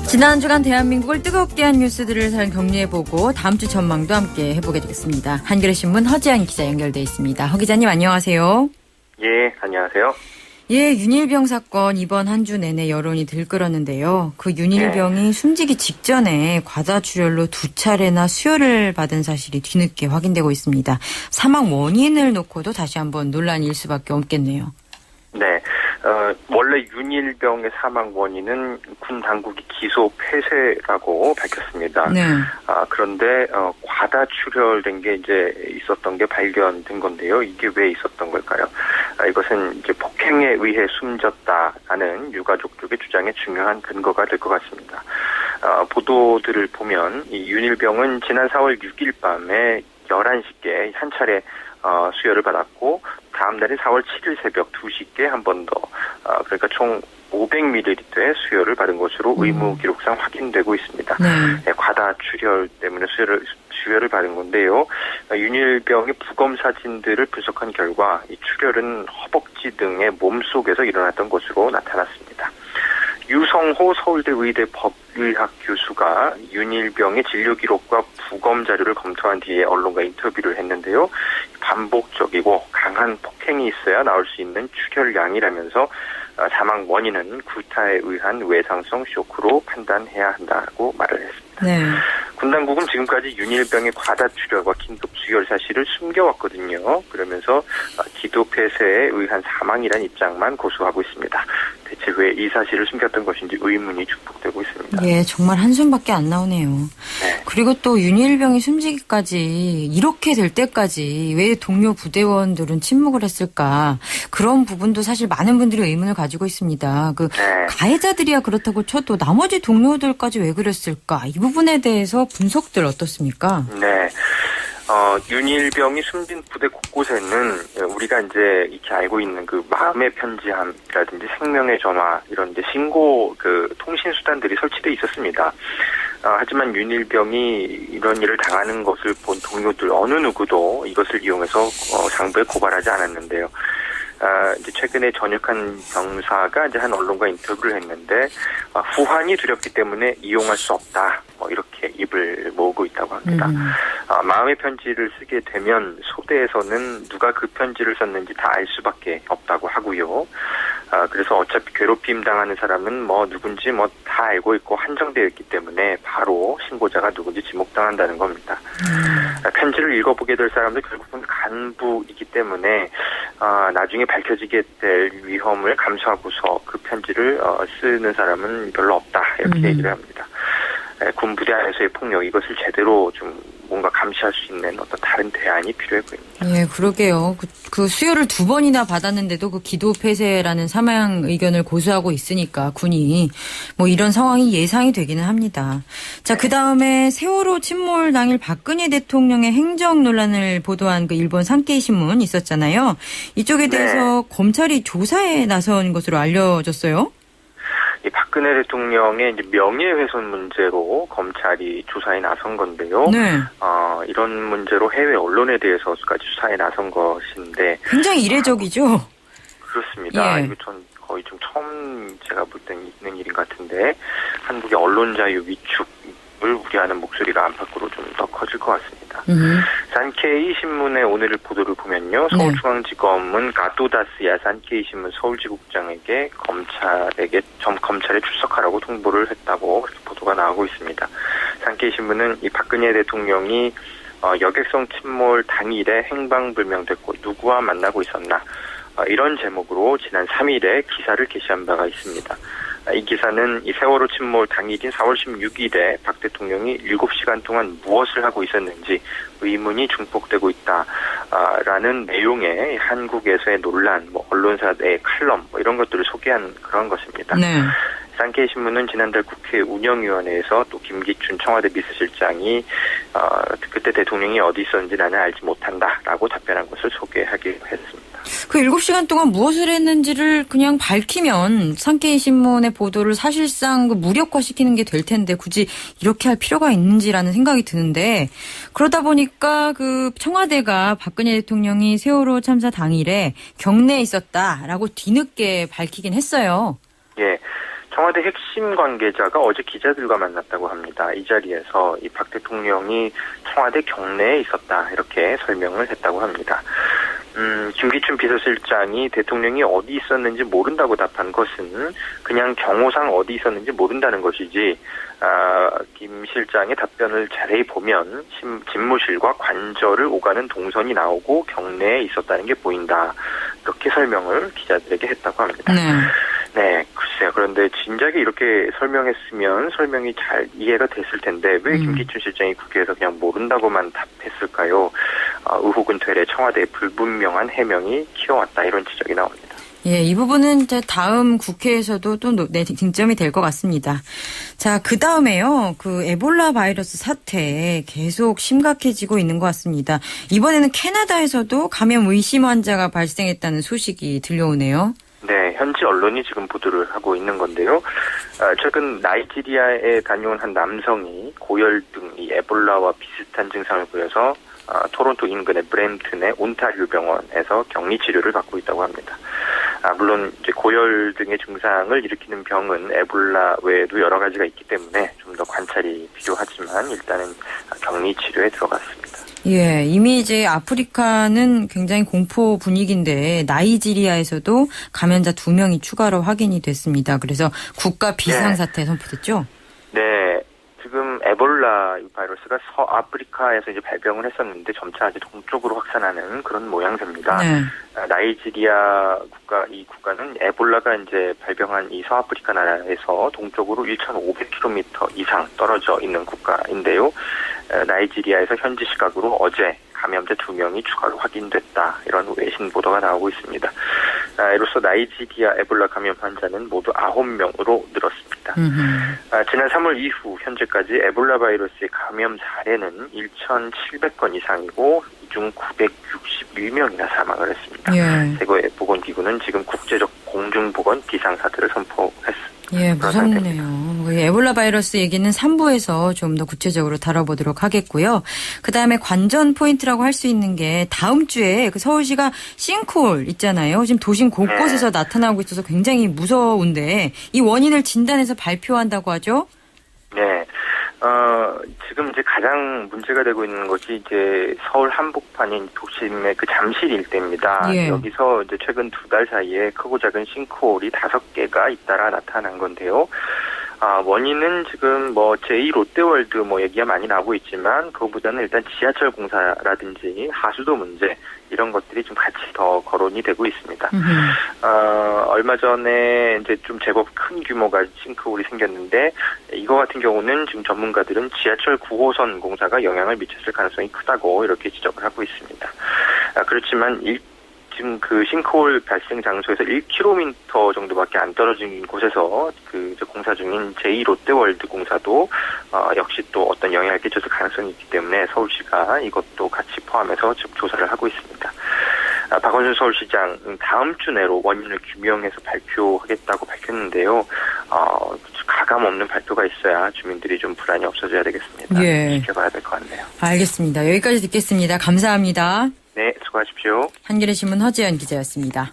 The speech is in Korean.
지난 주간 대한민국을 뜨겁게 한 뉴스들을 잘 정리해보고 다음 주 전망도 함께 해보게 되겠습니다. 한겨레 신문 허지연 기자 연결돼 있습니다. 허 기자님 안녕하세요. 예, 안녕하세요. 예, 윤일병 사건 이번 한 주 내내 여론이 들끓었는데요. 그 윤일병이 숨지기 직전에 과다출혈로 2차례나 수혈을 받은 사실이 뒤늦게 확인되고 있습니다. 사망 원인을 놓고도 다시 한번 논란일 수밖에 없겠네요. 네, 원래 윤일병의 사망 원인은 군 당국이 기소 폐쇄라고 밝혔습니다. 네. 그런데 과다출혈된 게 이제 있었던 게 발견된 건데요. 이게 왜 있었던 걸까요? 이것은 이제 폭행에 의해 숨졌다라는 유가족 쪽의 주장에 중요한 근거가 될 것 같습니다. 보도들을 보면 이 윤일병은 지난 4월 6일 밤에 11시께 한 차례 수혈을 받았고 다음 날인 4월 7일 새벽 2시께 한 번 더 그러니까 총 500ml의 수혈을 받은 것으로 의무 기록상 확인되고 있습니다. 네, 과다출혈 때문에 수혈을 받은 건데요. 윤일병의 부검 사진들을 분석한 결과 이 출혈은 허벅지 등의 몸속에서 일어났던 것으로 나타났습니다. 유성호 서울대 의대 법의학 교수가 윤일병의 진료 기록과 부검 자료를 검토한 뒤에 언론과 인터뷰를 했는데요. 반복적이고 강한 폭행이 있어야 나올 수 있는 출혈량이라면서 사망 원인은 구타에 의한 외상성 쇼크로 판단해야 한다고 말을 했습니다. 네. 군 당국은 지금까지 윤일병의 과다출혈과 긴급 수혈 사실을 숨겨왔거든요. 그러면서 기도 폐쇄에 의한 사망이라는 입장만 고수하고 있습니다. 대체 왜 이 사실을 숨겼던 것인지 의문이 축복되고 있습니다. 예, 정말 한숨밖에 안 나오네요. 네. 그리고 또 윤일병이 숨지기까지 이렇게 될 때까지 왜 동료 부대원들은 침묵을 했을까? 그런 부분도 사실 많은 분들이 의문을 가지고 있습니다. 가해자들이야 그렇다고 쳐도 나머지 동료들까지 왜 그랬을까? 이 부분에 대해서 분석들 어떻습니까? 네. 윤일병이 숨진 부대 곳곳에는 우리가 이제 익히 알고 있는 그 마음의 편지함이라든지 생명의 전화 이런 이제 신고 통신 수단들이 설치돼 있었습니다. 하지만 윤일병이 이런 일을 당하는 것을 본 동료들 어느 누구도 이것을 이용해서 상부에 고발하지 않았는데요. 이제 최근에 전역한 병사가 이제 한 언론과 인터뷰를 했는데 후환이 두렵기 때문에 이용할 수 없다. 이렇게 입을 모으고 있다고 합니다. 마음의 편지를 쓰게 되면 소대에서는 누가 그 편지를 썼는지 다 알 수밖에 없다고 하고요. 그래서 어차피 괴롭힘 당하는 사람은 누군지 다 알고 있고 한정되어 있기 때문에 바로 신고자가 누군지 지목당한다는 겁니다. 편지를 읽어보게 될 사람도 결국은 간부이기 때문에 나중에 밝혀지게 될 위험을 감수하고서 그 편지를 쓰는 사람은 별로 없다 이렇게 얘기를 합니다. 군부대 안에서의 폭력 이것을 제대로 좀 뭔가 감시할 수 있는 어떤 다른 대안이 필요해 보입니다. 예, 그러게요. 그 수혈을 2번이나 받았는데도 그 기도 폐쇄라는 사망 의견을 고수하고 있으니까 군이 이런 상황이 예상이 되기는 합니다. 자, 그 다음에 세월호 침몰 당일 박근혜 대통령의 행정 논란을 보도한 그 일본 산케이 신문 있었잖아요. 이쪽에 대해서 검찰이 조사에 나선 것으로 알려졌어요. 이 박근혜 대통령의 이제 명예훼손 문제로 검찰이 조사에 나선 건데요. 네. 이런 문제로 해외 언론에 대해서까지 수사에 나선 것인데 굉장히 이례적이죠. 그렇습니다. 예. 이거 전 거의 좀 처음 제가 볼 때 있는 일인 것 같은데 한국의 언론 자유 위축을 우려하는 목소리가 안팎으로 좀 더 커질 것 같습니다. 산케이 신문의 오늘의 보도를 보면요. 서울중앙지검은 가토다스야 산케이 신문 서울지국장에게 검찰에 출석하라고 통보를 했다고 그렇게 보도가 나오고 있습니다. 산케이 신문은 이 박근혜 대통령이 여객성 침몰 당일에 행방불명됐고 누구와 만나고 있었나 이런 제목으로 지난 3일에 기사를 게시한 바가 있습니다. 이 기사는 이 세월호 침몰 당일인 4월 16일에 박 대통령이 7시간 동안 무엇을 하고 있었는지 의문이 중폭되고 있다라는 내용의 한국에서의 논란, 언론사의 칼럼 이런 것들을 소개한 그런 것입니다. 네. 산케이 신문은 지난달 국회 운영위원회에서 또 김기춘 청와대 비서실장이 그때 대통령이 어디 있었는지 나는 알지 못한다라고 답변한 것을 소개하기로 했습니다. 그 7시간 동안 무엇을 했는지를 그냥 밝히면 산케이 신문의 보도를 사실상 무력화시키는 게 될 텐데 굳이 이렇게 할 필요가 있는지라는 생각이 드는데 그러다 보니까 그 청와대가 박근혜 대통령이 세월호 참사 당일에 경내에 있었다라고 뒤늦게 밝히긴 했어요. 예. 청와대 핵심 관계자가 어제 기자들과 만났다고 합니다. 이 자리에서 이 박 대통령이 청와대 경내에 있었다 이렇게 설명을 했다고 합니다. 김기춘 비서실장이 대통령이 어디 있었는지 모른다고 답한 것은 그냥 경호상 어디 있었는지 모른다는 것이지, 김 실장의 답변을 자세히 보면 집무실과 관저를 오가는 동선이 나오고 경내에 있었다는 게 보인다. 이렇게 설명을 기자들에게 했다고 합니다. 네, 글쎄요. 그런데 진작에 이렇게 설명했으면 설명이 잘 이해가 됐을 텐데 왜 김기춘 실장이 국회에서 그냥 모른다고만 답했을까요? 의혹은 되레 청와대의 불분명한 해명이 키워왔다 이런 지적이 나옵니다. 예, 이 부분은 이제 다음 국회에서도 또 쟁점이 될 것 같습니다. 자, 그 다음에요. 그 에볼라 바이러스 사태 계속 심각해지고 있는 것 같습니다. 이번에는 캐나다에서도 감염 의심 환자가 발생했다는 소식이 들려오네요. 네, 현지 언론이 지금 보도를 하고 있는 건데요. 최근 나이지리아에 다녀온 한 남성이 고열 등 이 에볼라와 비슷한 증상을 보여서 토론토 인근의 브램튼의 온타리오 병원에서 격리 치료를 받고 있다고 합니다. 물론 이제 고열 등의 증상을 일으키는 병은 에볼라 외에도 여러 가지가 있기 때문에 좀 더 관찰이 필요하지만 일단은 격리 치료에 들어갔습니다. 예, 이미 이제 아프리카는 굉장히 공포 분위기인데 나이지리아에서도 감염자 2명이 추가로 확인이 됐습니다. 그래서 국가 비상사태 선포됐죠? 네. 지금 에볼라 바이러스가 서아프리카에서 이제 발병을 했었는데 점차 이제 동쪽으로 확산하는 그런 모양새입니다. 네. 나이지리아 이 국가는 에볼라가 이제 발병한 이 서아프리카 나라에서 동쪽으로 1,500km 이상 떨어져 있는 국가인데요. 나이지리아에서 현지 시각으로 어제 감염자 2명이 추가로 확인됐다. 이런 외신 보도가 나오고 있습니다. 이로써 나이지리아 에볼라 감염 환자는 모두 9명으로 늘었습니다. 지난 3월 이후 현재까지 에볼라 바이러스의 감염 사례는 1,700건 이상이고 이 중 961명이나 사망을 했습니다. 예. 세계보건기구는 지금 국제적 공중보건 비상사태를 선포했습니다. 예, 무섭네요. 에볼라 바이러스 얘기는 3부에서 좀 더 구체적으로 다뤄보도록 하겠고요. 그다음에 관전 포인트라고 할 수 있는 게 다음 주에 그 서울시가 싱크홀 있잖아요. 지금 도심 곳곳에서 나타나고 있어서 굉장히 무서운데 이 원인을 진단해서 발표한다고 하죠? 네. 지금 이제 가장 문제가 되고 있는 것이 이제 서울 한복판인 도심의 그 잠실 일대입니다. 예. 여기서 이제 최근 2달 사이에 크고 작은 싱크홀이 5개가 잇따라 나타난 건데요. 원인은 지금 제2 롯데월드 얘기가 많이 나오고 있지만 그거보다는 일단 지하철 공사라든지 하수도 문제 이런 것들이 좀 같이 더 거론이 되고 있습니다. 얼마 전에 이제 좀 제법 큰 규모가 싱크홀이 생겼는데 이거 같은 경우는 지금 전문가들은 지하철 9호선 공사가 영향을 미쳤을 가능성이 크다고 이렇게 지적을 하고 있습니다. 그렇지만 지금 그 싱크홀 발생 장소에서 1km 정도밖에 안 떨어진 곳에서 그 공사 중인 제2 롯데월드 공사도 역시 또 어떤 영향을 끼쳤을 가능성이 있기 때문에 서울시가 이것도 같이 포함해서 지금 조사를 하고 있습니다. 박원순 서울시장 다음 주 내로 원인을 규명해서 발표하겠다고 밝혔는데요. 가감 없는 발표가 있어야 주민들이 좀 불안이 없어져야 되겠습니다. 예. 지켜봐야 될 것 같네요. 알겠습니다. 여기까지 듣겠습니다. 감사합니다. 네, 수고하십시오. 한겨레신문 허지연 기자였습니다.